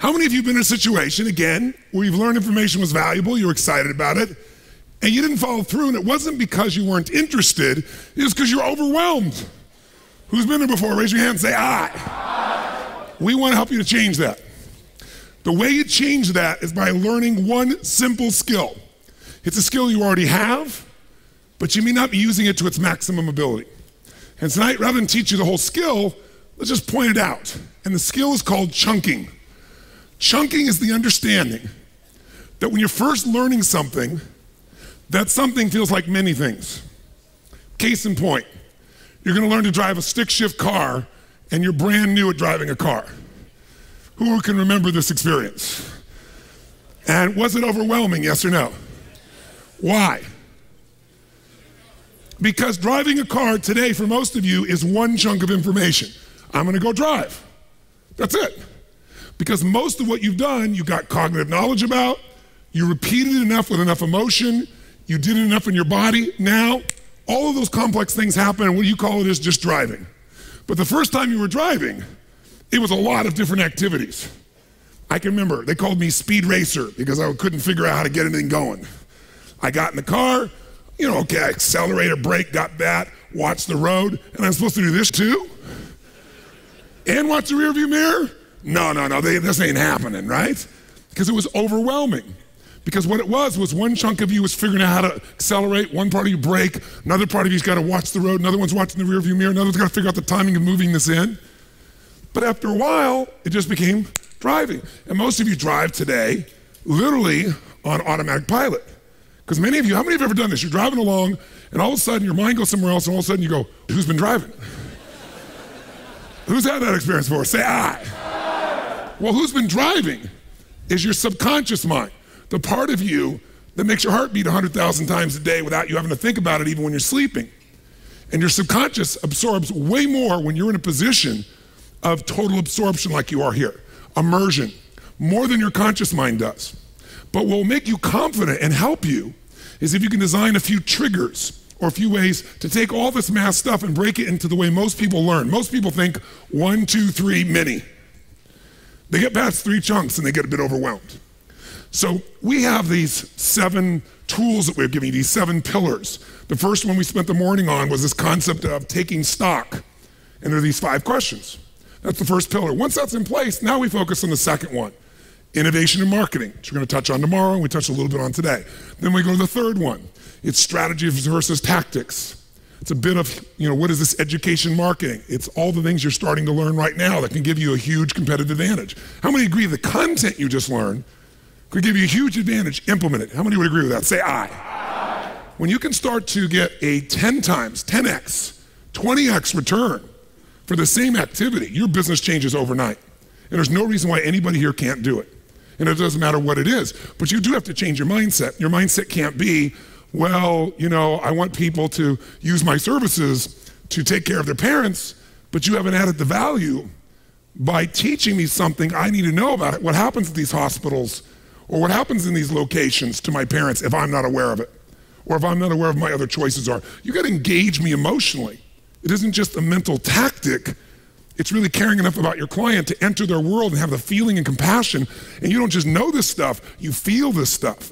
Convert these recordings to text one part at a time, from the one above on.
How many of you have been in a situation, again, where you've learned information was valuable, you were excited about it, and you didn't follow through, and it wasn't because you weren't interested, it was because you're overwhelmed? Who's been there before? Raise your hand and say, aye. We want to help you to change that. The way you change that is by learning one simple skill. It's a skill you already have, but you may not be using it to its maximum ability. And tonight, rather than teach you the whole skill, let's just point it out. And the skill is called chunking. Chunking is the understanding that when you're first learning something, that something feels like many things. Case in point, you're gonna learn to drive a stick shift car and you're brand new at driving a car. Who can remember this experience? And was it overwhelming, yes or no? Why? Because driving a car today for most of you is one chunk of information. I'm gonna go drive. That's it. Because most of what you've done, you got cognitive knowledge about, you repeated it enough with enough emotion, you did it enough in your body. Now, all of those complex things happen, and what you call it is just driving. But the first time you were driving, it was a lot of different activities. I can remember, they called me speed racer because I couldn't figure out how to get anything going. I got in the car, okay, accelerator, brake, got that, watched the road, and I'm supposed to do this too? And watch the rearview mirror? No, this ain't happening, right? Because it was overwhelming. Because what it was one chunk of you was figuring out how to accelerate, one part of you brake, another part of you's got to watch the road, another one's watching the rearview mirror, another one's got to figure out the timing of moving this in. But after a while, it just became driving. And most of you drive today literally on automatic pilot. Because many of you, how many of you have ever done this? You're driving along, and all of a sudden your mind goes somewhere else, and all of a sudden you go, who's been driving? Who's had that experience before? Say aye. Well, who's been driving is your subconscious mind, the part of you that makes your heart beat 100,000 times a day without you having to think about it even when you're sleeping. And your subconscious absorbs way more when you're in a position of total absorption like you are here, immersion, more than your conscious mind does. But what will make you confident and help you is if you can design a few triggers or a few ways to take all this math stuff and break it into the way most people learn. Most people think 1, 2, 3, mini. They get past 3 chunks and they get a bit overwhelmed. So we have these 7 tools that we're giving you, these 7 pillars. The first one we spent the morning on was this concept of taking stock. And there are these 5 questions. That's the first pillar. Once that's in place, now we focus on the second one, innovation and marketing, which we're gonna touch on tomorrow and we touched a little bit on today. Then we go to the third one. It's strategy versus tactics. It's a bit of, what is this education marketing? It's all the things you're starting to learn right now that can give you a huge competitive advantage. How many agree the content you just learned could give you a huge advantage? Implement it. How many would agree with that? Say aye. Aye. When you can start to get a 10 times, 10x, 20x return for the same activity, your business changes overnight. And there's no reason why anybody here can't do it. And it doesn't matter what it is, but you do have to change your mindset. Your mindset can't be, well, I want people to use my services to take care of their parents, but you haven't added the value by teaching me something I need to know about it. What happens at these hospitals or what happens in these locations to my parents if I'm not aware of it, or if I'm not aware of my other choices are. You gotta engage me emotionally. It isn't just a mental tactic, it's really caring enough about your client to enter their world and have the feeling and compassion, and you don't just know this stuff, you feel this stuff.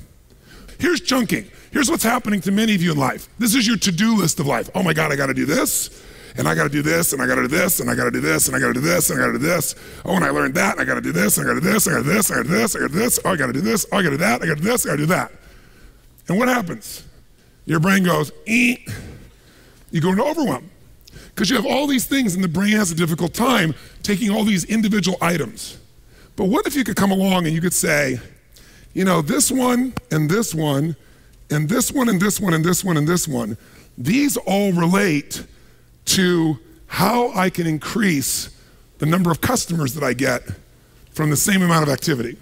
Here's chunking. Here's what's happening to many of you in life. This is your to-do list of life. Oh my God, I gotta do this, and I gotta do this, and I gotta do this, and I gotta do this, and I gotta do this, and I gotta do this. Oh, and I learned that, and I gotta do this, and I gotta do this, and I gotta do this, and I gotta do this, and I gotta do this. Oh, I gotta do this, oh, I gotta do that, I gotta do this, I gotta do that. And what happens? Your brain goes, eat. You go into overwhelm. Because you have all these things and the brain has a difficult time taking all these individual items. But what if you could come along and you could say, this one, and this one, and this one, and this one, and this one, and this one, these all relate to how I can increase the number of customers that I get from the same amount of activity.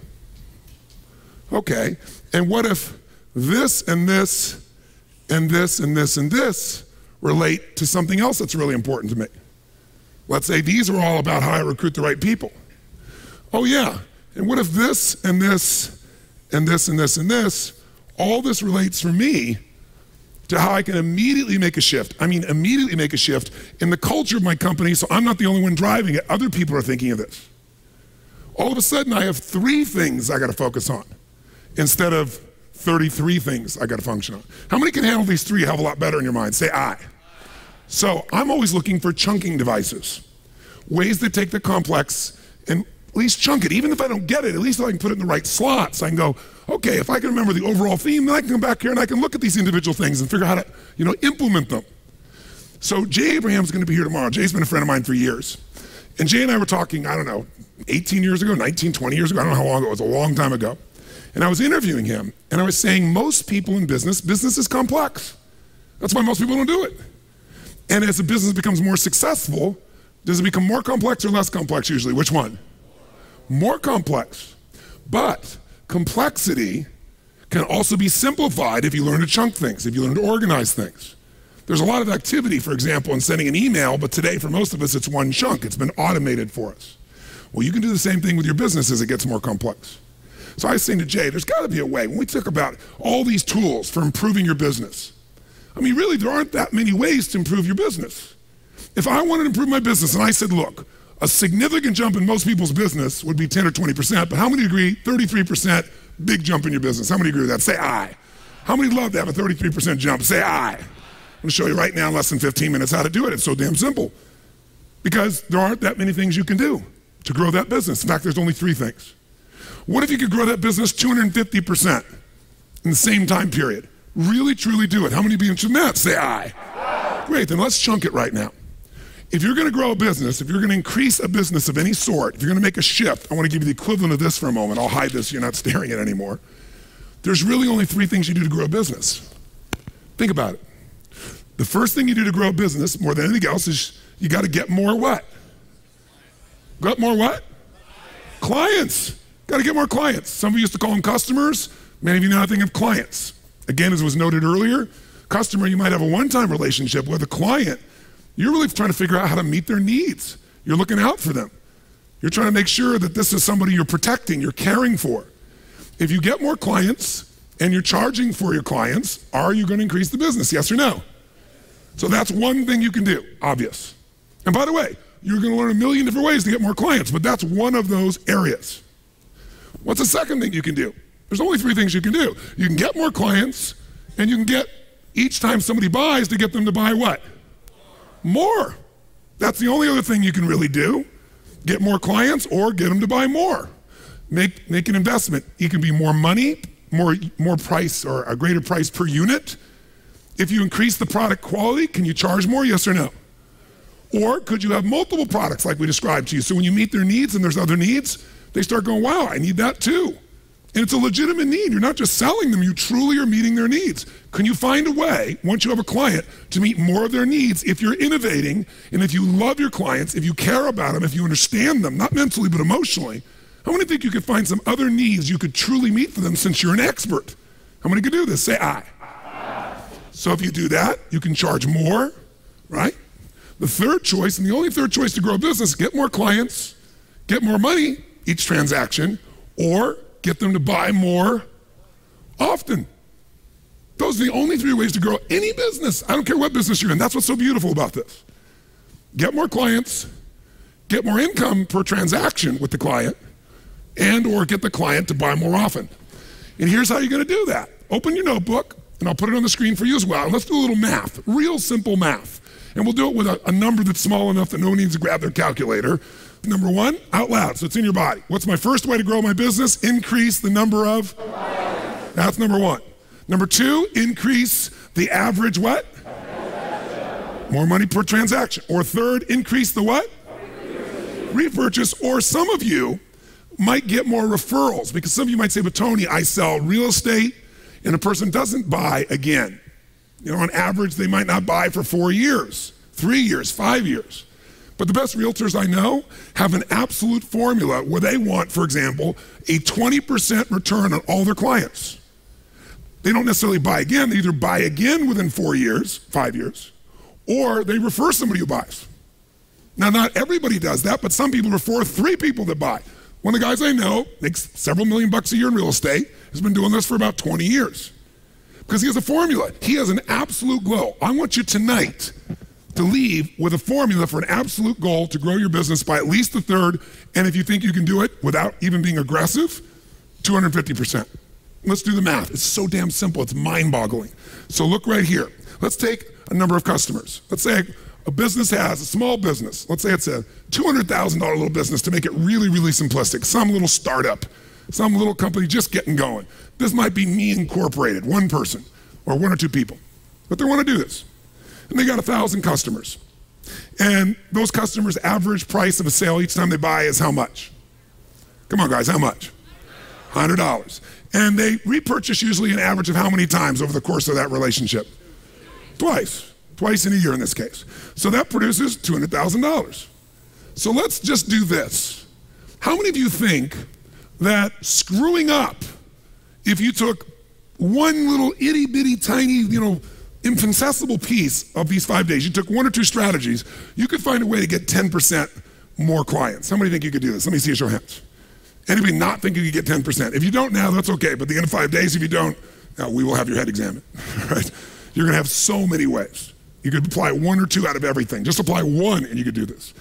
Okay, and what if this and this and this and this and this relate to something else that's really important to me? Let's say these are all about how I recruit the right people. Oh yeah, and what if this and this and this and this and this, all this relates for me to how I can immediately make a shift. I mean, immediately make a shift in the culture of my company, so I'm not the only one driving it. Other people are thinking of this. all of a sudden I have 3 things I gotta focus on instead of 33 things I gotta function on. How many can handle these 3 a hell of a lot better in your mind? Say I. So I'm always looking for chunking devices, ways that take the complex and at least chunk it. Even if I don't get it, at least I can put it in the right slots. I can go, okay, if I can remember the overall theme, then I can come back here and I can look at these individual things and figure out how to, implement them. So Jay Abraham's gonna be here tomorrow. Jay's been a friend of mine for years. And Jay and I were talking, I don't know, 18 years ago, 19, 20 years ago, I don't know how long ago, it was a long time ago. And I was interviewing him, and I was saying most people in business is complex. That's why most people don't do it. And as a business becomes more successful, does it become more complex or less complex usually? Which one? More complex. But complexity can also be simplified if you learn to chunk things, if you learn to organize things. There's a lot of activity, for example, in sending an email, but today for most of us it's one chunk. It's been automated for us. Well, you can do the same thing with your business as it gets more complex. So I was saying to Jay, there's gotta be a way, when we talk about all these tools for improving your business, I mean, really, there aren't that many ways to improve your business. If I wanted to improve my business and I said, look, a significant jump in most people's business would be 10 or 20%, but how many agree 33% big jump in your business? How many agree with that? Say aye. How many love to have a 33% jump? Say aye. I'm gonna show you right now in less than 15 minutes how to do it. It's so damn simple. Because there aren't that many things you can do to grow that business. In fact, there's only 3 things. What if you could grow that business 250% in the same time period? Really, truly do it. How many be interested in that? Say aye. Aye. Great, then let's chunk it right now. If you're gonna grow a business, if you're gonna increase a business of any sort, if you're gonna make a shift, I wanna give you the equivalent of this for a moment. I'll hide this so you're not staring at it anymore. There's really only 3 things you do to grow a business. Think about it. The first thing you do to grow a business, more than anything else, is you gotta get more what? Got more what? Clients. Gotta get more clients. Some of you used to call them customers. Many of you now think of clients. Again, as was noted earlier, customer, you might have a one-time relationship with. A client, you're really trying to figure out how to meet their needs. You're looking out for them. You're trying to make sure that this is somebody you're protecting, you're caring for. If you get more clients and you're charging for your clients, are you gonna increase the business, yes or no? So that's one thing you can do, obvious. And by the way, you're gonna learn a million different ways to get more clients, but that's one of those areas. What's the second thing you can do? There's only 3 things you can do. You can get more clients, and you can get, each time somebody buys, to get them to buy what? More. That's the only other thing you can really do. Get more clients or get them to buy more. Make an investment. It can be more money, more price, or a greater price per unit. If you increase the product quality, can you charge more, yes or no? Or could you have multiple products like we described to you? So when you meet their needs and there's other needs, they start going, wow, I need that too. And it's a legitimate need. You're not just selling them, you truly are meeting their needs. Can you find a way, once you have a client, to meet more of their needs if you're innovating, and if you love your clients, if you care about them, if you understand them, not mentally but emotionally? How many think you could find some other needs you could truly meet for them since you're an expert? How many could do this? Say aye. Aye. So if you do that, you can charge more, right? The third choice, and the only third choice to grow a business, get more clients, get more money each transaction, or get them to buy more often. Those are the only 3 ways to grow any business. I don't care what business you're in. That's what's so beautiful about this. Get more clients, get more income per transaction with the client, and or get the client to buy more often. And here's how you're gonna do that. Open your notebook, and I'll put it on the screen for you as well. And let's do a little math, real simple math. And we'll do it with a number that's small enough that no one needs to grab their calculator. Number 1, out loud, so it's in your body. What's my first way to grow my business? Increase the number of clients. That's number 1. Number 2, increase the average what? More money per transaction. Or third, increase the what? Repurchase. Or some of you might get more referrals, because some of you might say, but Tony, I sell real estate and a person doesn't buy again. You know, on average, they might not buy for 4 years, 3 years, 5 years. But the best realtors I know have an absolute formula where they want, for example, a 20% return on all their clients. They don't necessarily buy again. They either buy again within 4 years, 5 years, or they refer somebody who buys. Now, not everybody does that, but some people refer 3 people that buy. One of the guys I know makes several million bucks a year in real estate, has been doing this for about 20 years. Because he has a formula. He has an absolute glow. I want you tonight to leave with a formula for an absolute goal to grow your business by at least a third, and if you think you can do it without even being aggressive, 250%. Let's do the math. It's so damn simple. It's mind-boggling. So look right here. Let's take a number of customers. Let's say a business has a small business. Let's say it's a $200,000 little business to make it really, really simplistic. Some little startup, some little company just getting going. This might be Me Incorporated, one person or one or two people, but they want to do this. And they got 1,000 customers. And those customers' average price of a sale each time they buy is how much? Come on, guys, how much? $100. And they repurchase usually an average of how many times over the course of that relationship? Twice in a year in this case. So that produces $200,000. So let's just do this. How many of you think that screwing up, if you took one little itty bitty tiny, infinitesimal piece of these 5 days, you took one or two strategies, you could find a way to get 10% more clients? How many think you could do this? Let me see a show of hands. Anybody not think you could get 10%? If you don't now, that's okay, but at the end of 5 days, if you don't, we will have your head examined, right? You're gonna have so many ways. You could apply one or two out of everything. Just apply one and you could do this.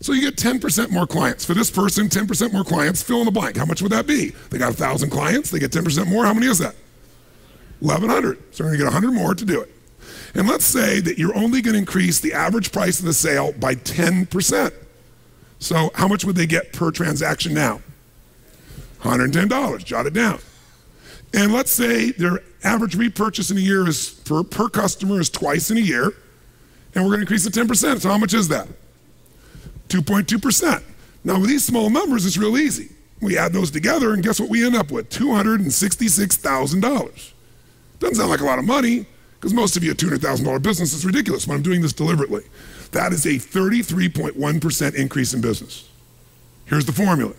So you get 10% more clients. For this person, 10% more clients, fill in the blank. How much would that be? They got 1,000 clients, they get 10% more. How many is that? 1,100. So they're gonna get 100 more to do it. And let's say that you're only gonna increase the average price of the sale by 10%. So how much would they get per transaction now? $110, jot it down. And let's say their average repurchase in a year is per customer is twice in a year, and we're gonna increase it 10%. So how much is that? 2.2%. Now with these small numbers, it's real easy. We add those together and guess what we end up with? $266,000. Doesn't sound like a lot of money, because most of you a $200,000 business is ridiculous, but I'm doing this deliberately. That is a 33.1% increase in business. Here's the formula.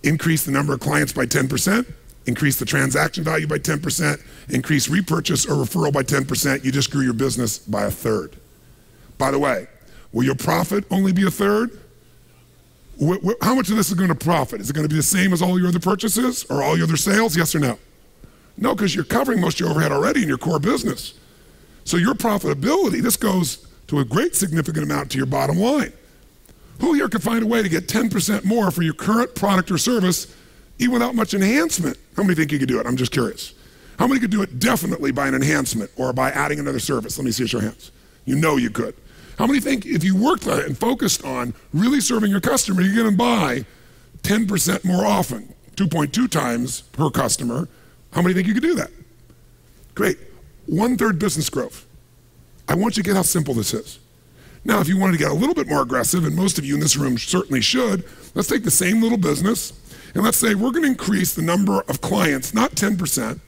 Increase the number of clients by 10%, increase the transaction value by 10%, increase repurchase or referral by 10%, you just grew your business by a third. By the way, will your profit only be a third? How much of this is going to profit? Is it going to be the same as all your other purchases or all your other sales? Yes or no? No, because you're covering most of your overhead already in your core business. So your profitability, this goes to a great significant amount to your bottom line. Who here could find a way to get 10% more for your current product or service even without much enhancement? How many think you could do it? I'm just curious. How many could do it definitely by an enhancement or by adding another service? Let me see your hands. You know you could. How many think if you worked on it and focused on really serving your customer, you're going to buy 10% more often, 2.2 times per customer? How many think you could do that? Great. 1/3 business growth. I want you to get how simple this is. Now, if you wanted to get a little bit more aggressive, and most of you in this room certainly should, let's take the same little business, and let's say we're going to increase the number of clients, not 10%.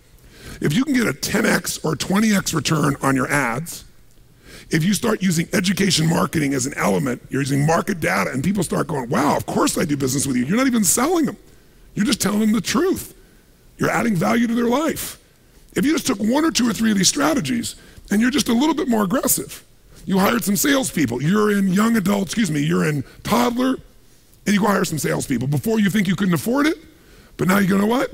If you can get a 10x or 20x return on your ads, if you start using education marketing as an element, you're using market data, and people start going, wow, of course I do business with you. You're not even selling them. You're just telling them the truth. You're adding value to their life. If you just took one or two or three of these strategies, and you're just a little bit more aggressive, you hired some salespeople. You're in young adult, you're in toddler, and you go hire some salespeople. Before you think you couldn't afford it, but now you go, you know what?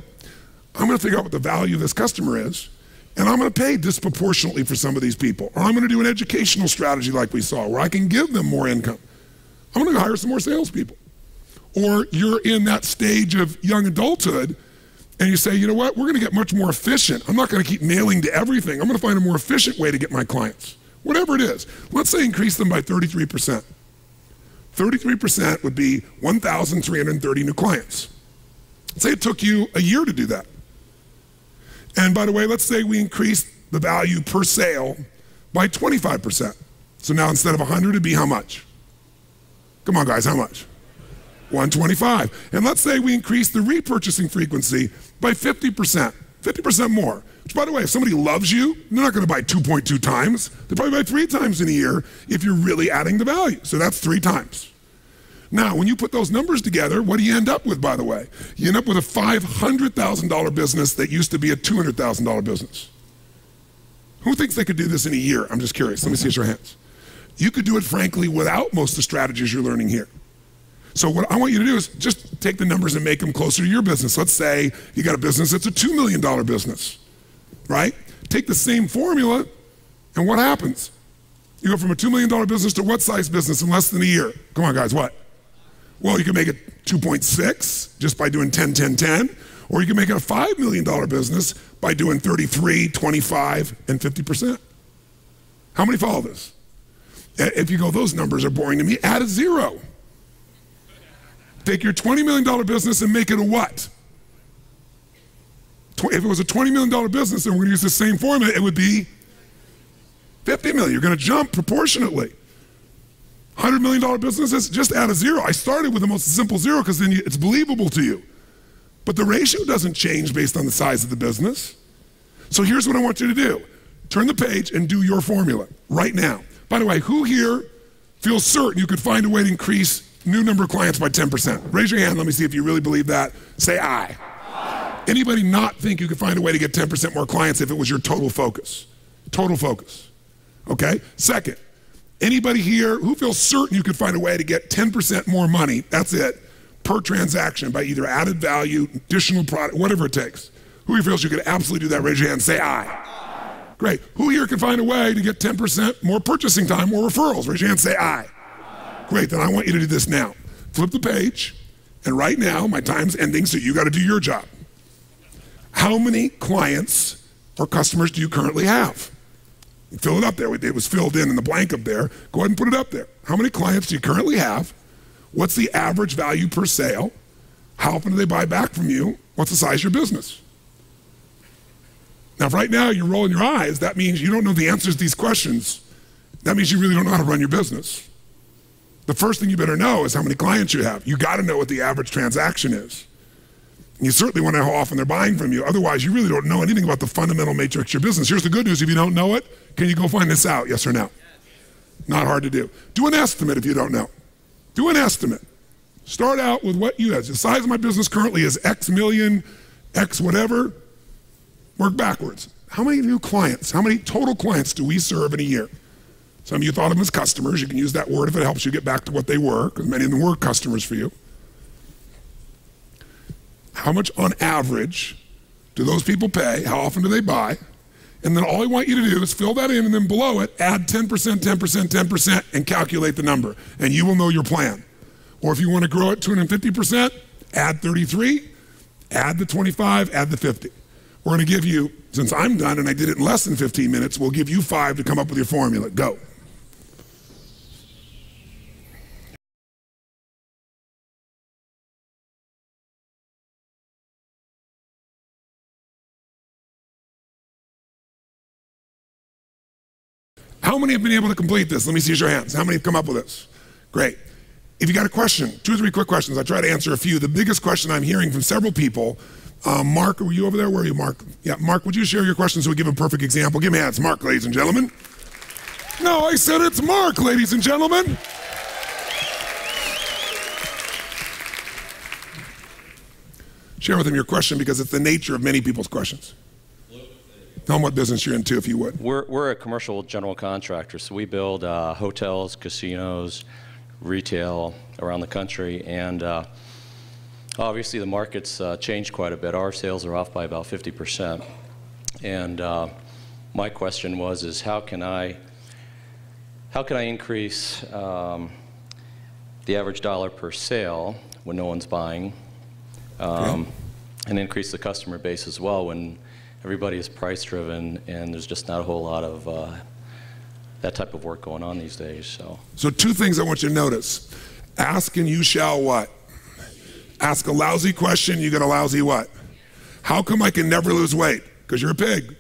I'm gonna figure out what the value of this customer is, and I'm gonna pay disproportionately for some of these people. Or I'm gonna do an educational strategy like we saw, where I can give them more income. I'm gonna go hire some more salespeople. Or you're in that stage of young adulthood, and you say, you know what? We're gonna get much more efficient. I'm not gonna keep nailing to everything. I'm gonna find a more efficient way to get my clients. Whatever it is. Let's say increase them by 33%. 33% would be 1,330 new clients. Say it took you a year to do that. And by the way, let's say we increase the value per sale by 25%. So now instead of 100, it'd be how much? Come on guys, how much? 125. And let's say we increase the repurchasing frequency by 50%, 50% more. Which, by the way, if somebody loves you, they're not going to buy 2.2 times. They probably buy 3 times in a year if you're really adding the value. So that's 3 times. Now, when you put those numbers together, what do you end up with, by the way? You end up with a $500,000 business that used to be a $200,000 business. Who thinks they could do this in a year? I'm just curious. Let me see your hands. You could do it, frankly, without most of the strategies you're learning here. So what I want you to do is just take the numbers and make them closer to your business. Let's say you got a business that's a $2 million business. Right? Take the same formula, and what happens? You go from a $2 million business to what size business in less than a year? Come on, guys, what? Well, you can make it 2.6 just by doing 10, 10, 10, or you can make it a $5 million business by doing 33, 25, and 50%. How many follow this? If you go, those numbers are boring to me, add a 0. Take your $20 million business and make it a what? If it was a $20 million business and we're gonna use the same formula, it would be 50 million. You're gonna jump proportionately. $100 million businesses, just add a 0. I started with the most simple 0 because then it's believable to you. But the ratio doesn't change based on the size of the business. So here's what I want you to do. Turn the page and do your formula right now. By the way, who here feels certain you could find a way to increase new number of clients by 10%? Raise your hand, let me see if you really believe that. Say aye. Aye. Anybody not think you could find a way to get 10% more clients if it was your total focus? Total focus, okay? Second, anybody here who feels certain you could find a way to get 10% more money, that's it, per transaction by either added value, additional product, whatever it takes. Who here feels you could absolutely do that? Raise your hand, say aye. Aye. Great. Who here can find a way to get 10% more purchasing time, more referrals? Raise your hand, say aye. Aye. Great, then I want you to do this now. Flip the page, and right now, my time's ending, so you gotta do your job. How many clients or customers do you currently have? Fill it up there. It was filled in the blank up there. Go ahead and put it up there. How many clients do you currently have? What's the average value per sale? How often do they buy back from you? What's the size of your business? Now, if right now you're rolling your eyes, that means you don't know the answers to these questions. That means you really don't know how to run your business. The first thing you better know is how many clients you have. You gotta know what the average transaction is. And you certainly want to know how often they're buying from you. Otherwise, you really don't know anything about the fundamental matrix of your business. Here's the good news, if you don't know it, can you go find this out, yes or no? Not hard to do. Do an estimate if you don't know. Do an estimate. Start out with what you have. The size of my business currently is X million, X whatever. Work backwards. How many new clients, how many total clients do we serve in a year? Some of you thought of them as customers. You can use that word if it helps you get back to what they were, because many of them were customers for you. How much on average do those people pay? How often do they buy? And then all I want you to do is fill that in, and then below it, add 10%, 10%, 10%, and calculate the number, and you will know your plan. Or if you want to grow it 250%, add 33, add the 25, add the 50. We're going to give you, since I'm done and I did it in less than 15 minutes, we'll give you 5 to come up with your formula. Go. How many have been able to complete this? Let me see your hands. How many have come up with this? Great. If you got a question, 2 or 3 quick questions, I try to answer a few. The biggest question I'm hearing from several people, Mark, were you over there? Where are you, Mark? Yeah, Mark, would you share your question so we give a perfect example? Give me hands. Mark, ladies and gentlemen. No, I said it's Mark, ladies and gentlemen. Share with him your question because it's the nature of many people's questions. Tell them what business you're into, if you would. We're a commercial general contractor, so we build hotels, casinos, retail around the country, and obviously the market's changed quite a bit. Our sales are off by about 50%, and my question is how can I increase the average dollar per sale when no one's buying, and increase the customer base as well when everybody is price driven and there's just not a whole lot of that type of work going on these days. So 2 things I want you to notice. Ask and you shall what? Ask a lousy question, you get a lousy what? How come I can never lose weight? Because you're a pig.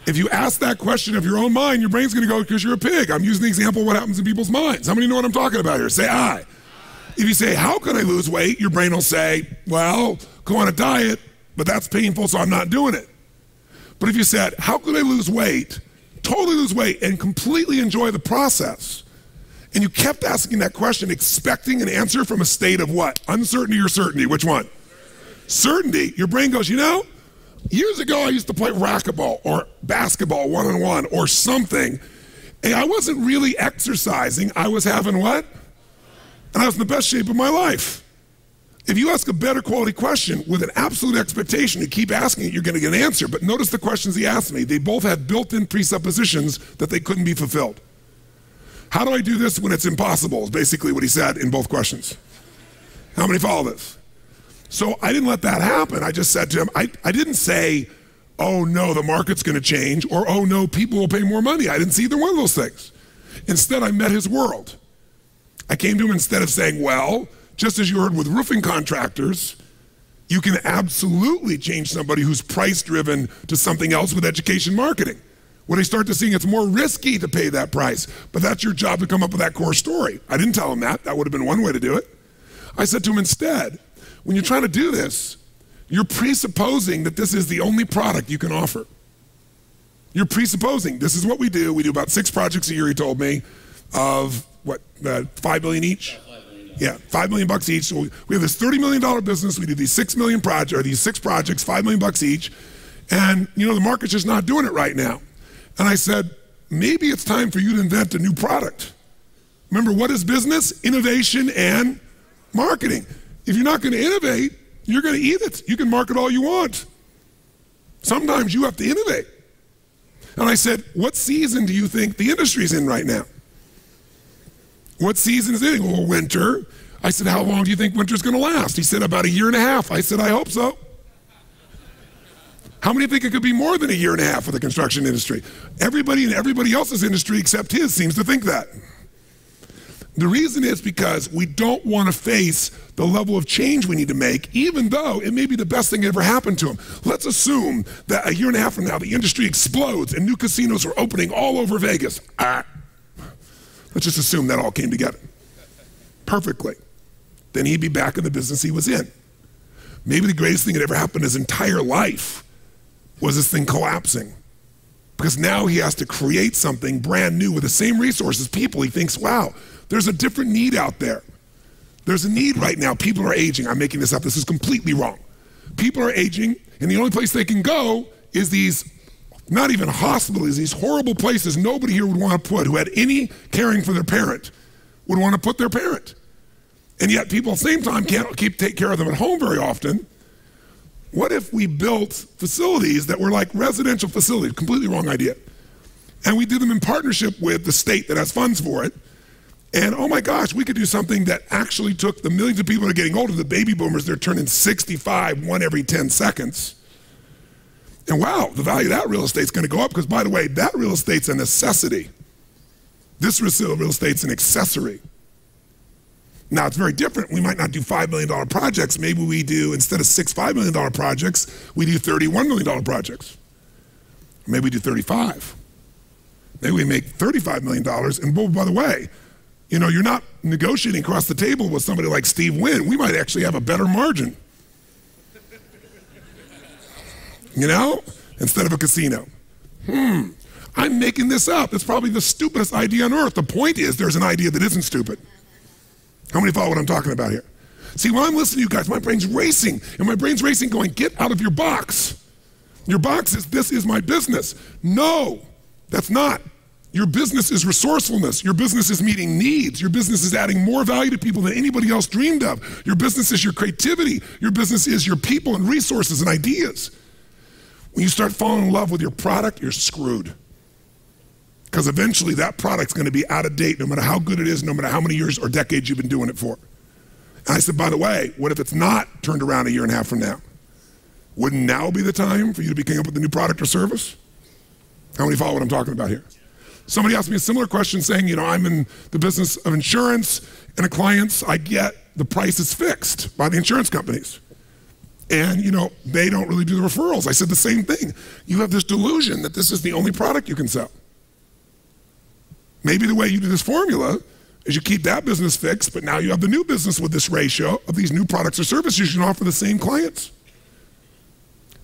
If you ask that question of your own mind, your brain's gonna go, because you're a pig. I'm using the example of what happens in people's minds. How many know what I'm talking about here? Say aye. If you say, how can I lose weight? Your brain will say, well, go on a diet, but that's painful, so I'm not doing it. But if you said, how can I lose weight, totally lose weight, and completely enjoy the process, and you kept asking that question, expecting an answer from a state of what? Uncertainty or certainty? Which one? Certainty. Your brain goes, you know, years ago I used to play racquetball or basketball one-on-one or something, and I wasn't really exercising. I was having what? And I was in the best shape of my life. If you ask a better quality question with an absolute expectation, you keep asking it, you're going to get an answer. But notice the questions he asked me. They both had built-in presuppositions that they couldn't be fulfilled. How do I do this when it's impossible is basically what he said in both questions. How many follow this? So I didn't let that happen. I just said to him, I didn't say, oh no, the market's going to change, or oh no, people will pay more money. I didn't see either one of those things. Instead, I met his world. I came to him instead of saying, well, just as you heard with roofing contractors, you can absolutely change somebody who's price-driven to something else with education marketing. When they start to see it's more risky to pay that price, but that's your job to come up with that core story. I didn't tell him that. That would have been one way to do it. I said to him instead, when you're trying to do this, you're presupposing that this is the only product you can offer. You're presupposing this is what we do. We do about 6 projects a year, he told me, of what, $5 million each? Yeah, $5 million each. So we have this $30 million business. We do these 6 projects, $5 million each. And you know, the market's just not doing it right now. And I said, maybe it's time for you to invent a new product. Remember, what is business? Innovation and marketing. If you're not going to innovate, you're going to eat it. You can market all you want. Sometimes you have to innovate. And I said, what season do you think the industry's in right now? What season is it in? Well, winter. I said, how long do you think winter's going to last? He said, about 1.5 years. I said, I hope so. How many think it could be more than 1.5 years for the construction industry? Everybody in everybody else's industry except his seems to think that. The reason is because we don't want to face the level of change we need to make, even though it may be the best thing that ever happened to him. Let's assume that 1.5 years from now, the industry explodes and new casinos are opening all over Vegas. Let's just assume that all came together perfectly. Then he'd be back in the business he was in. Maybe the greatest thing that ever happened in his entire life was this thing collapsing. Because now he has to create something brand new with the same resources, people. He thinks, wow, there's a different need out there. There's a need right now. People are aging. I'm making this up. This is completely wrong. People are aging, and the only place they can go is these, not even hospitals, these horrible places nobody here would want to put, who had any caring for their parent, would want to put their parent. And yet people at the same time can't take care of them at home very often. What if we built facilities that were like residential facilities? Completely wrong idea. And we did them in partnership with the state that has funds for it. And oh my gosh, we could do something that actually took the millions of people that are getting older, the baby boomers, they're turning 65, 1 every 10 seconds. And wow, the value of that real estate's gonna go up, because by the way, that real estate's a necessity. This real estate's an accessory. Now it's very different. We might not do $5 million projects. Maybe we do, instead of 6 $5 million projects, we do $31 million projects. Or maybe we do 35. Maybe we make $35 million. And oh, by the way, you know, you're not negotiating across the table with somebody like Steve Wynn. We might actually have a better margin. You know, instead of a casino. I'm making this up. It's probably the stupidest idea on earth. The point is, there's an idea that isn't stupid. How many follow what I'm talking about here? See, when I'm listening to you guys, my brain's racing, and my brain's racing going, get out of your box. Your box is, this is my business. No, that's not. Your business is resourcefulness. Your business is meeting needs. Your business is adding more value to people than anybody else dreamed of. Your business is your creativity. Your business is your people and resources and ideas. When you start falling in love with your product, you're screwed. Because eventually that product's going to be out of date no matter how good it is, no matter how many years or decades you've been doing it for. And I said, by the way, what if it's not turned around 1.5 years from now? Wouldn't now be the time for you to be coming up with a new product or service? How many follow what I'm talking about here? Somebody asked me a similar question saying, you know, I'm in the business of insurance, and a client's, I get the price is fixed by the insurance companies. And, you know, they don't really do the referrals. I said the same thing. You have this delusion that this is the only product you can sell. Maybe the way you do this formula is you keep that business fixed, but now you have the new business with this ratio of these new products or services you can offer the same clients.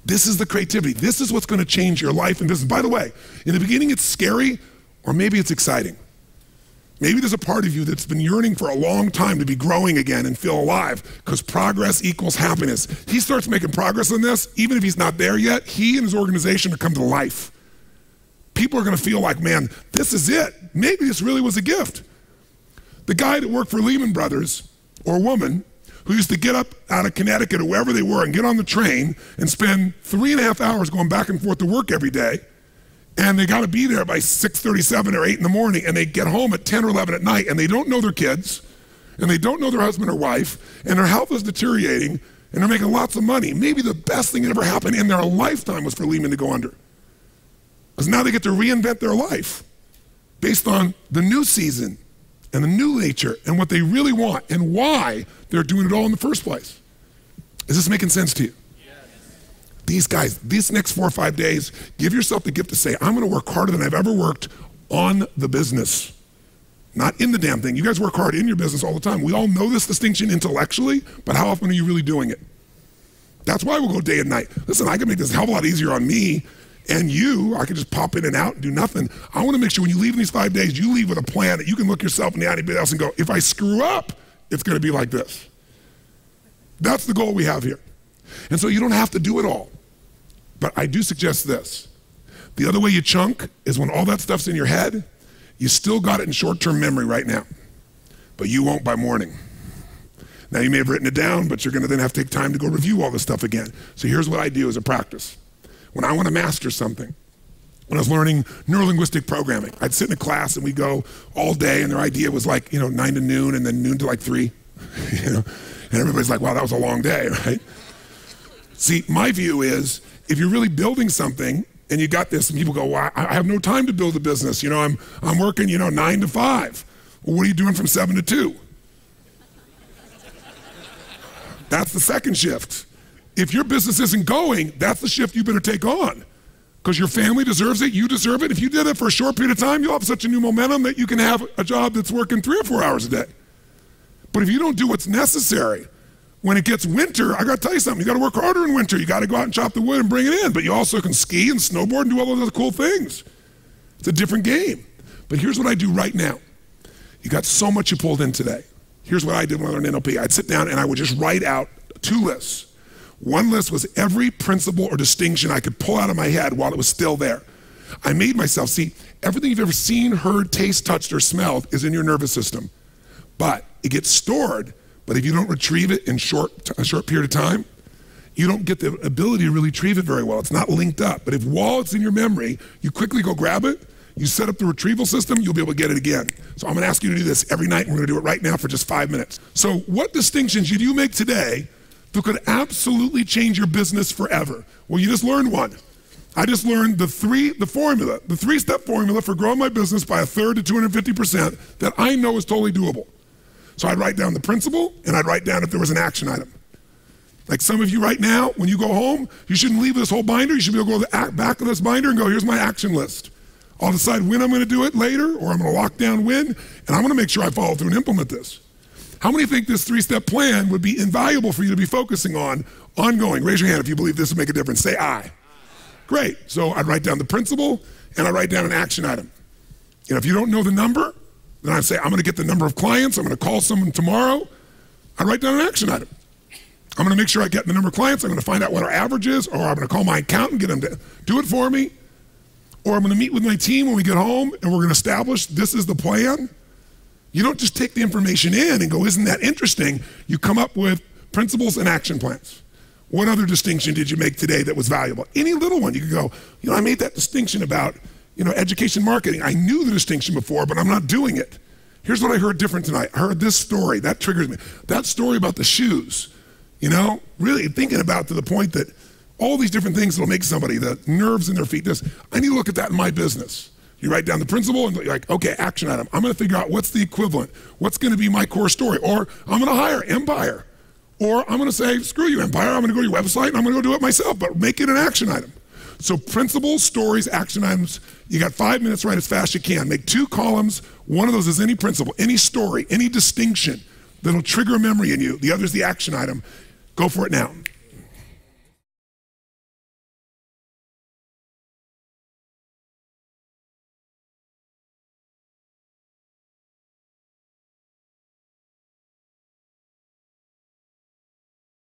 This is the creativity. This is what's going to change your life and business. By the way, in the beginning it's scary, or maybe it's exciting. Maybe there's a part of you that's been yearning for a long time to be growing again and feel alive, because progress equals happiness. He starts making progress on this, even if he's not there yet, he and his organization are come to life. People are going to feel like, man, this is it. Maybe this really was a gift. The guy that worked for Lehman Brothers, or woman, who used to get up out of Connecticut or wherever they were and get on the train and spend 3.5 hours going back and forth to work every day, and they got to be there by 6:37 or 8 in the morning, and they get home at 10 or 11 at night, and they don't know their kids, and they don't know their husband or wife, and their health is deteriorating, and they're making lots of money. Maybe the best thing that ever happened in their lifetime was for Lehman to go under. Because now they get to reinvent their life based on the new season and the new nature and what they really want and why they're doing it all in the first place. Is this making sense to you? Yes. These guys, these next 4 or 5 days, give yourself the gift to say, I'm gonna work harder than I've ever worked on the business. Not in the damn thing. You guys work hard in your business all the time. We all know this distinction intellectually, but how often are you really doing it? That's why we'll go day and night. Listen, I can make this a hell of a lot easier on me and you. I can just pop in and out and do nothing. I want to make sure when you leave in these 5 days, you leave with a plan that you can look yourself in the eye and anybody else and go, if I screw up, it's going to be like this. That's the goal we have here. And so you don't have to do it all. But I do suggest this. The other way you chunk is when all that stuff's in your head, you still got it in short-term memory right now, but you won't by morning. Now you may have written it down, but you're going to then have to take time to go review all this stuff again. So here's what I do as a practice. When I want to master something, when I was learning neurolinguistic programming, I'd sit in a class and we'd go all day, and their idea was like, 9 to noon and then noon to like 3, and everybody's like, wow, that was a long day, right? See, my view is if you're really building something and you got this and people go, well, I have no time to build a business. I'm working, 9 to 5. Well, what are you doing from 7 to 2? That's the second shift. If your business isn't going, that's the shift you better take on. Because your family deserves it, you deserve it. If you did it for a short period of time, you'll have such a new momentum that you can have a job that's working 3 or 4 hours a day. But if you don't do what's necessary, when it gets winter, I gotta tell you something, you gotta work harder in winter. You gotta go out and chop the wood and bring it in, but you also can ski and snowboard and do all those other cool things. It's a different game. But here's what I do right now. You got so much you pulled in today. Here's what I did when I learned NLP. I'd sit down and I would just write out 2 lists. One list was every principle or distinction I could pull out of my head while it was still there. I made myself, see, everything you've ever seen, heard, tasted, touched, or smelled is in your nervous system. But it gets stored, but if you don't retrieve it in a short period of time, you don't get the ability to really retrieve it very well. It's not linked up. But if while it's in your memory, you quickly go grab it, you set up the retrieval system, you'll be able to get it again. So I'm gonna ask you to do this every night, and we're gonna do it right now for just 5 minutes. So what distinctions did you make today that could absolutely change your business forever? Well, you just learned one. I just learned the 3-step formula for growing my business by 1/3 to 250% that I know is totally doable. So I'd write down the principle, and I'd write down if there was an action item. Like some of you right now, when you go home, you shouldn't leave this whole binder. You should be able to go to the back of this binder and go, here's my action list. I'll decide when I'm gonna do it later, or I'm gonna lock down when, and I'm gonna make sure I follow through and implement this. How many think this 3-step plan would be invaluable for you to be focusing on ongoing? Raise your hand if you believe this would make a difference. Say aye. Great. So I'd write down the principle, and I'd write down an action item. If you don't know the number, then I'd say, I'm gonna get the number of clients, I'm gonna call someone tomorrow. I'd write down an action item. I'm gonna make sure I get the number of clients, I'm gonna find out what our average is, or I'm gonna call my accountant, get them to do it for me, or I'm gonna meet with my team when we get home, and we're gonna establish this is the plan. You don't just take the information in and go, isn't that interesting? You come up with principles and action plans. What other distinction did you make today that was valuable? Any little one, you could go, I made that distinction about education marketing. I knew the distinction before, but I'm not doing it. Here's what I heard different tonight. I heard this story, that triggers me. That story about the shoes, really thinking about to the point that all these different things that'll make somebody, the nerves in their feet, I need to look at that in my business. You write down the principle and you're like, okay, action item. I'm gonna figure out what's the equivalent. What's gonna be my core story? Or I'm gonna hire Empire. Or I'm gonna say, screw you, Empire. I'm gonna go to your website and I'm gonna go do it myself, but make it an action item. So principles, stories, action items, you got 5 minutes, write as fast as you can. Make 2 columns. One of those is any principle, any story, any distinction that'll trigger a memory in you. The other is the action item. Go for it now.